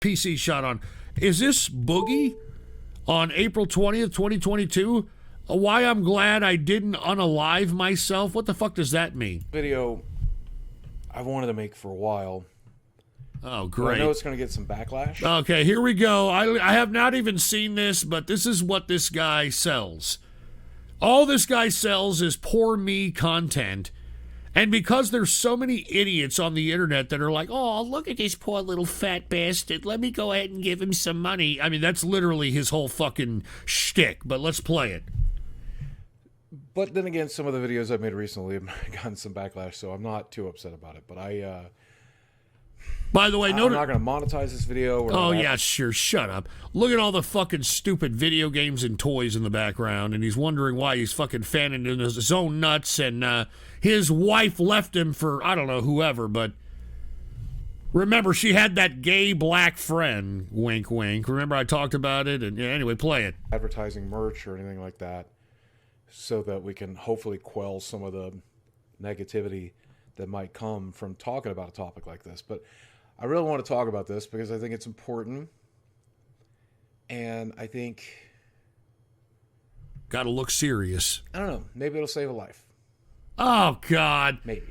PC shot on. Is this Boogie on April 20th, 2022? Why I'm glad I didn't unalive myself? What the fuck does that mean? Video I've wanted to make for a while. Oh, great. I know it's going to get some backlash. Okay, here we go. I have not even seen this, but this is what this guy sells. All this guy sells is poor me content. And because there's so many idiots on the internet that are like, oh, look at this poor little fat bastard. Let me go ahead and give him some money. I mean, that's literally his whole fucking shtick, but let's play it. But then again, some of the videos I've made recently have gotten some backlash, so I'm not too upset about it. But by the way, I'm not going to monetize this video. Oh, yeah, sure. Shut up. Look at all the fucking stupid video games and toys in the background, and he's wondering why he's fucking fanning in his own nuts, and his wife left him for, I don't know, whoever, but remember, she had that gay black friend, wink, wink. Remember I talked about it? And yeah, anyway, play it. Advertising merch or anything like that so that we can hopefully quell some of the negativity that might come from talking about a topic like this. But I really want to talk about this because I think it's important, and I think... Gotta look serious. I don't know. Maybe it'll save a life. Oh, God. Maybe.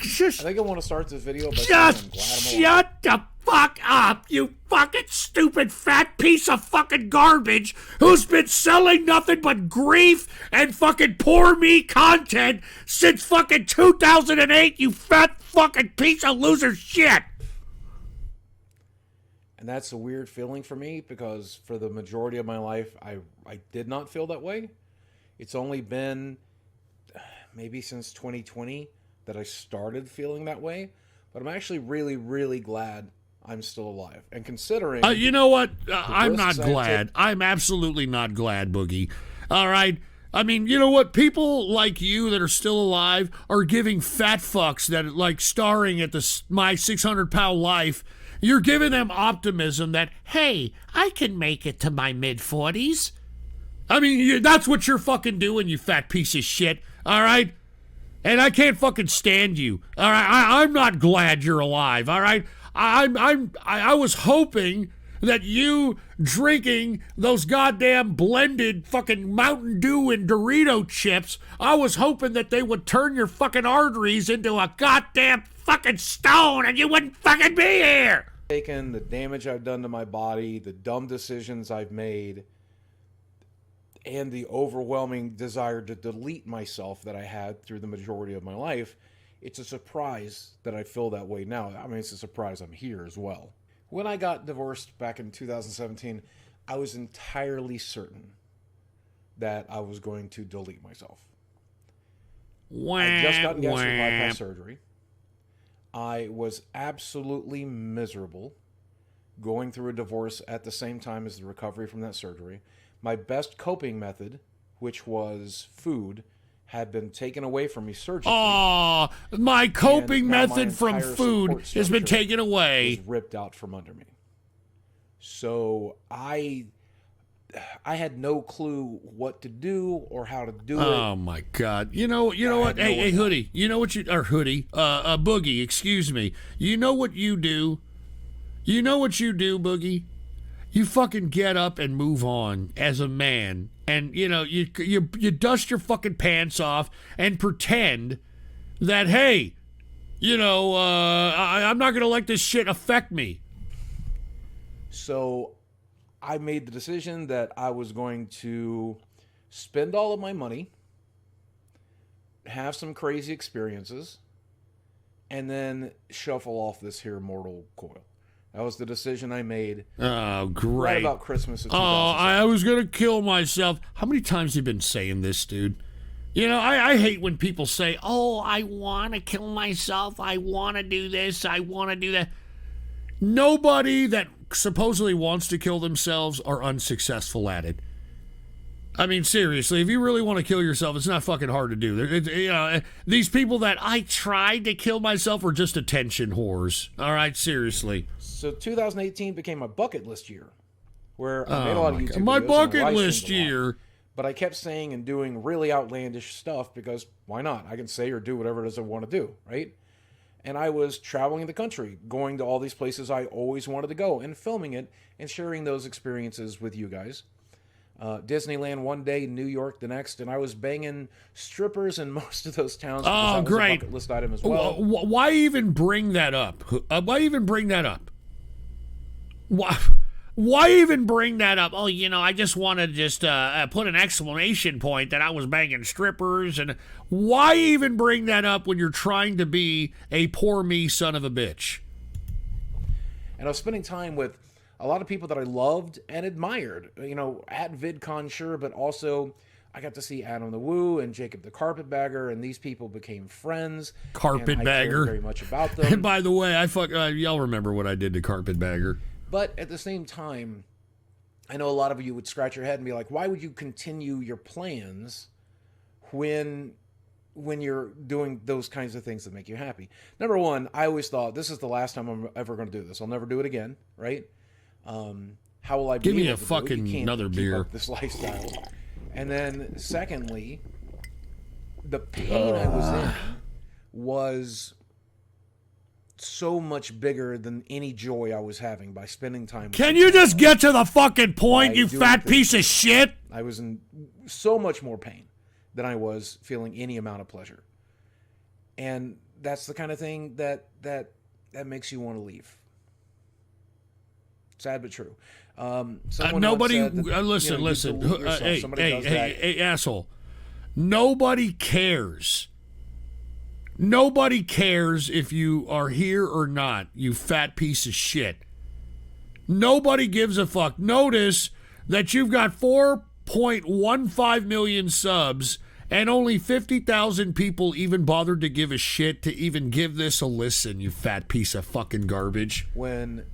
Just, I think I want to start this video by just shut the fuck up, you fucking stupid fat piece of fucking garbage who's been selling nothing but grief and fucking poor me content since fucking 2008, you fat fucking piece of loser shit. And that's a weird feeling for me because for the majority of my life, I did not feel that way. It's only been maybe since 2020 that I started feeling that way. But I'm actually really, really glad I'm still alive. And considering... you know what? I'm not glad. I'm absolutely not glad, Boogie. All right? I mean, you know what? People like you that are still alive are giving fat fucks that like starring at the My 600-Pound Life. You're giving them optimism that, hey, I can make it to my mid-40s. I mean, that's what you're fucking doing, you fat piece of shit. All right? And I can't fucking stand you. All right? I'm not glad you're alive. All right? I was hoping that you drinking those goddamn blended fucking Mountain Dew and Dorito chips, I was hoping that they would turn your fucking arteries into a goddamn fucking stone and you wouldn't fucking be here. Taken the damage I've done to my body, the dumb decisions I've made, and the overwhelming desire to delete myself that I had through the majority of my life, it's a surprise that I feel that way now. I mean, it's a surprise I'm here as well. When I got divorced back in 2017, I was entirely certain that I was going to delete myself. I just got gastric bypass surgery. I was absolutely miserable going through a divorce at the same time as the recovery from that surgery. My best coping method, which was food, had been taken away from me surgically. Oh, my coping method from food has been taken away. Was ripped out from under me. So I had no clue what to do or how to do it. Oh my God! You know what? Hey, Hoodie. You know what you Boogie. Excuse me. You know what you do? You know what you do, Boogie? You fucking get up and move on as a man, and you dust your fucking pants off and pretend that hey, I'm not gonna let this shit affect me. So I made the decision that I was going to spend all of my money, have some crazy experiences, and then shuffle off this here mortal coil. That was the decision I made. Oh, great. Right about Christmas of 2007. Oh, I was going to kill myself. How many times have you been saying this, dude? You know, I hate when people say, oh, I want to kill myself. I want to do this. I want to do that. Nobody that supposedly wants to kill themselves are unsuccessful at it. I mean, seriously, if you really want to kill yourself, it's not fucking hard to do. These people that I tried to kill myself are just attention whores. All right, seriously. So 2018 became my bucket list year, where I made a lot of YouTube videos. My bucket list year. But I kept saying and doing really outlandish stuff because why not? I can say or do whatever it is I want to do, right? And I was traveling the country, going to all these places I always wanted to go, and filming it and sharing those experiences with you guys. Disneyland one day, New York the next, and I was banging strippers in most of those towns. Oh, that great. was a bucket list item as well. Why even bring that up? Why even bring that up? Why even bring that up? Oh, I just wanted to just put an exclamation point that I was banging strippers. And why even bring that up when you're trying to be a poor me son of a bitch? And I was spending time with a lot of people that I loved and admired. At VidCon, sure, but also I got to see Adam the Woo and Jacob the Carpetbagger, and these people became friends. Carpetbagger. And I cared very much about them. And by the way, y'all remember what I did to Carpetbagger. But at the same time, I know a lot of you would scratch your head and be like, why would you continue your plans when you're doing those kinds of things that make you happy? Number one, I always thought, this is the last time I'm ever going to do this. I'll never do it again, right? How will I be Give me able a to fucking do it? You can't another keep beer. up this lifestyle. And then secondly, the pain I was in was so much bigger than any joy I was having by spending time with Can you just get to the fucking point, you fat this. piece of shit? I was in so much more pain than I was feeling any amount of pleasure. And that's the kind of thing that makes you want to leave. Sad but true. Nobody, once said that, listen. Hey, asshole. Nobody cares. Nobody cares if you are here or not, you fat piece of shit. Nobody gives a fuck. Notice that you've got 4.15 million subs and only 50,000 people even bothered to give a shit to even give this a listen, you fat piece of fucking garbage. When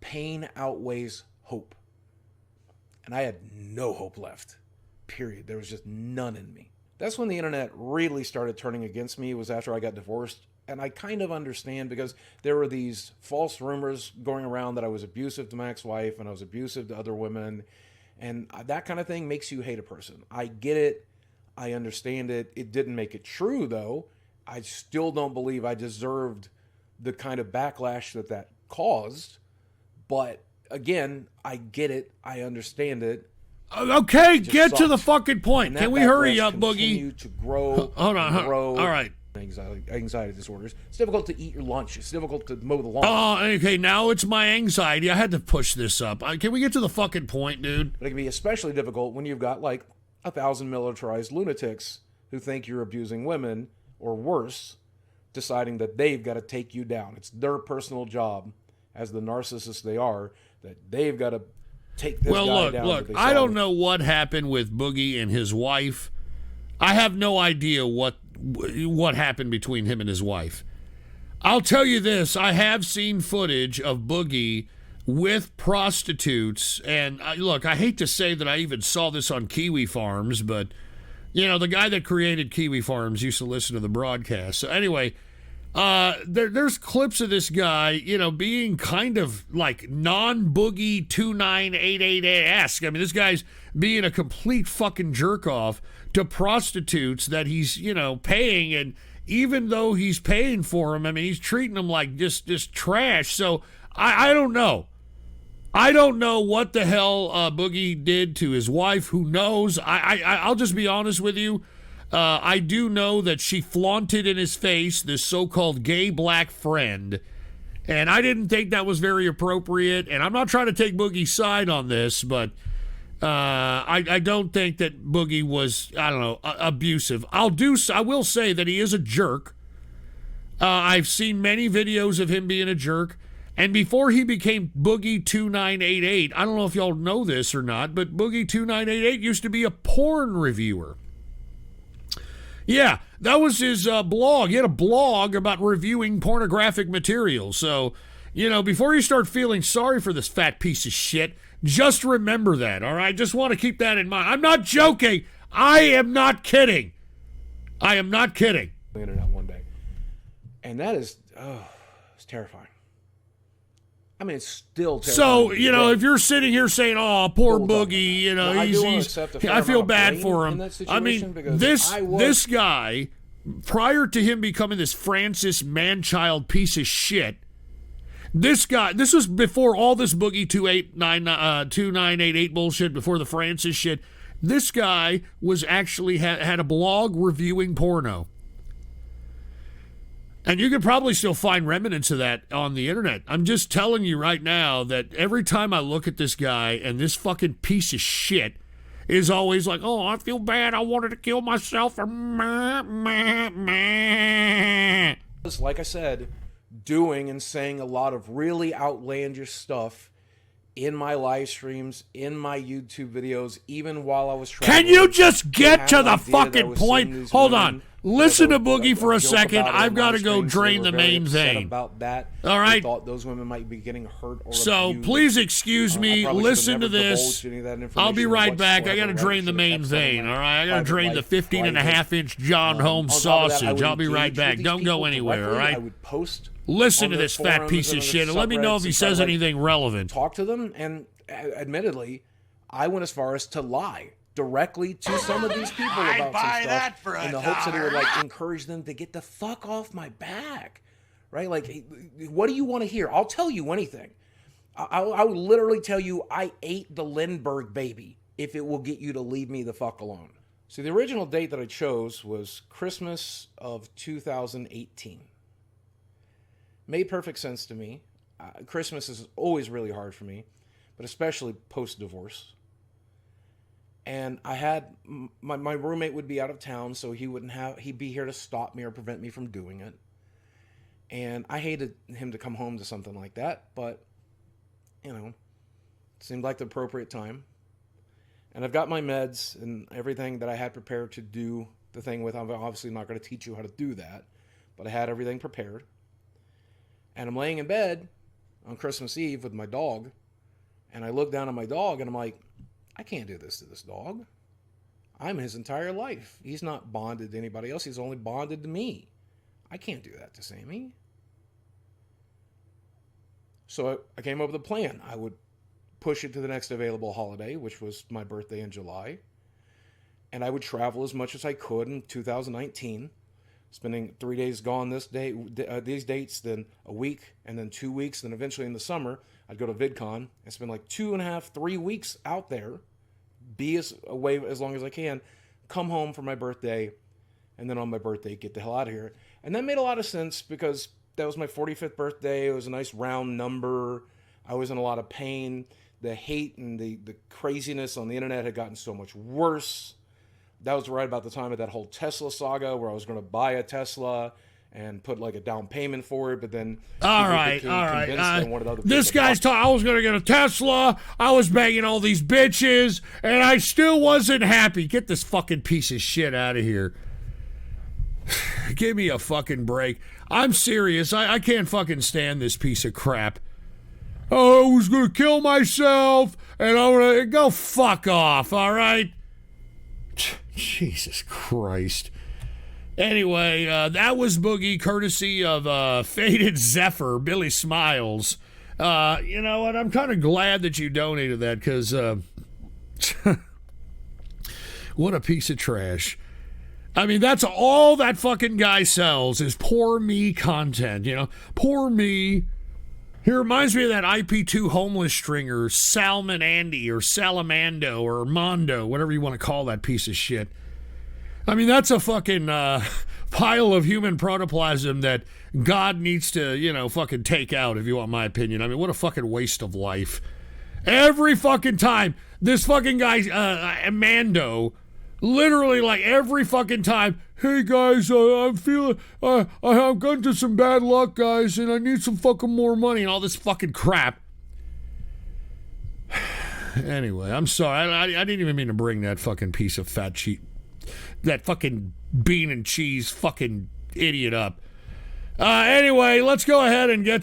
pain outweighs hope. And I had no hope left. Period. There was just none in me. That's when the internet really started turning against me. It was after I got divorced. And I kind of understand because there were these false rumors going around that I was abusive to my ex-wife and I was abusive to other women. And that kind of thing makes you hate a person. I get it. I understand it. It didn't make it true, though. I still don't believe I deserved the kind of backlash that caused. But again, I get it. I understand it. Okay, get to the fucking point. Can we hurry up, Boogie? To grow. Hold on. Grow. All right. Anxiety disorders. It's difficult to eat your lunch. It's difficult to mow the lawn. Oh, okay. Now it's my anxiety. I had to push this up. Can we get to the fucking point, dude? But it can be especially difficult when you've got like 1,000 militarized lunatics who think you're abusing women, or worse, deciding that they've got to take you down. It's their personal job, as the narcissists they are, that they've got to take this guy down. Look, I don't know what happened with Boogie and his wife. I have no idea what happened between him and his wife. I'll tell you this. I have seen footage of Boogie with prostitutes. And look, I hate to say that I even saw this on Kiwi Farms, but, the guy that created Kiwi Farms used to listen to the broadcast. So anyway, there's clips of this guy, being kind of like non-Boogie2988’s. I mean, this guy's being a complete fucking jerk off to prostitutes that he's, paying. And even though he's paying for them, I mean, he's treating them like just trash. So I don't know. I don't know what the hell Boogie did to his wife. Who knows? I'll just be honest with you. I do know that she flaunted in his face this so-called gay black friend, and I didn't think that was very appropriate. And I'm not trying to take Boogie's side on this, but I don't think that Boogie was, abusive. I will say that he is a jerk. I've seen many videos of him being a jerk. And before he became Boogie2988, I don't know if y'all know this or not, but Boogie2988 used to be a porn reviewer. Yeah, that was his blog. He had a blog about reviewing pornographic material. So, before you start feeling sorry for this fat piece of shit, just remember that, all right? Just want to keep that in mind. I'm not joking. I am not kidding. I am not kidding. Internet one day. And that is, it's terrifying. I mean, it's still terrifying. So, if you're sitting here saying, oh, poor Boogie, I feel bad for him. I mean, this guy prior to him becoming this Francis man-child piece of shit, this guy, this was before all this Boogie 2988 bullshit, before the Francis shit. This guy was actually had a blog reviewing porno. And you can probably still find remnants of that on the internet. I'm just telling you right now that every time I look at this guy, and this fucking piece of shit is always like, oh, I feel bad, I wanted to kill myself. Like I said, doing and saying a lot of really outlandish stuff in my live streams, in my YouTube videos, even while I was traveling. Can you just get to the fucking point? Hold on. Listen to Boogie for a second. I've got to go drain the main vein. About that. All right. Thought those women might be getting hurt or so abused. Please excuse me. Listen to this. I'll be right back. I got to drain the main vein. All right. I got to drain the 15.5-inch John Holmes sausage. I'll be right back. Don't go anywhere. All right. I would post. Listen to this fat piece of shit and let me know if he says anything relevant. Talk to them, and admittedly, I went as far as to lie directly to some of these people about some stuff in the hopes that it would like encourage them to get the fuck off my back, right? Like, what do you want to hear? I'll tell you anything. I will literally tell you I ate the Lindbergh baby if it will get you to leave me the fuck alone. So the original date that I chose was Christmas of 2018. Made perfect sense to me. Christmas is always really hard for me, but especially post-divorce. And I had, my roommate would be out of town, so he'd be here to stop me or prevent me from doing it. And I hated him to come home to something like that, but, you know, it seemed like the appropriate time. And I've got my meds and everything that I had prepared to do the thing with. I'm obviously not going to teach you how to do that, but I had everything prepared. And I'm laying in bed on Christmas Eve with my dog, and I look down at my dog, and I'm like, I can't do this to this dog. I'm his entire life. He's not bonded to anybody else. He's only bonded to me. I can't do that to Sammy. So I came up with a plan. I would push it to the next available holiday, which was my birthday in July, and I would travel as much as I could in 2019. Spending 3 days gone these dates, then a week, and then 2 weeks, then eventually in the summer, I'd go to VidCon and spend like 2.5, 3 weeks out there, be away as long as I can, come home for my birthday, and then on my birthday, get the hell out of here. And that made a lot of sense because that was my 45th birthday. It was a nice round number. I was in a lot of pain. The hate and the craziness on the internet had gotten so much worse. That was right about the time of that whole Tesla saga where I was going to buy a Tesla and put like a down payment for it, but then all right. This guy's talking. I was going to get a Tesla. I was banging all these bitches, and I still wasn't happy. Get this fucking piece of shit out of here. Give me a fucking break. I'm serious. I can't fucking stand this piece of crap. Oh, I was going to kill myself, and I'm going to go fuck off, all right? Jesus Christ. Anyway, that was Boogie, courtesy of Faded Zephyr, Billy Smiles. You know what? I'm kind of glad that you donated that because what a piece of trash. I mean, that's all that fucking guy sells is poor me content, you know? Poor me. He reminds me of that IP2 homeless stringer, Salmon Andy or Salamando or Mondo, whatever you want to call that piece of shit. I mean, that's a fucking pile of human protoplasm that God needs to, you know, fucking take out, if you want my opinion. I mean, what a fucking waste of life. Every fucking time, this fucking guy, Mando, literally like every fucking time, hey guys, I'm feeling, I've gone to some bad luck, guys, and I need some fucking more money and all this fucking crap. Anyway, I'm sorry. I didn't even mean to bring that fucking piece of fat cheese, that fucking bean and cheese fucking idiot up. Anyway, let's go ahead and get to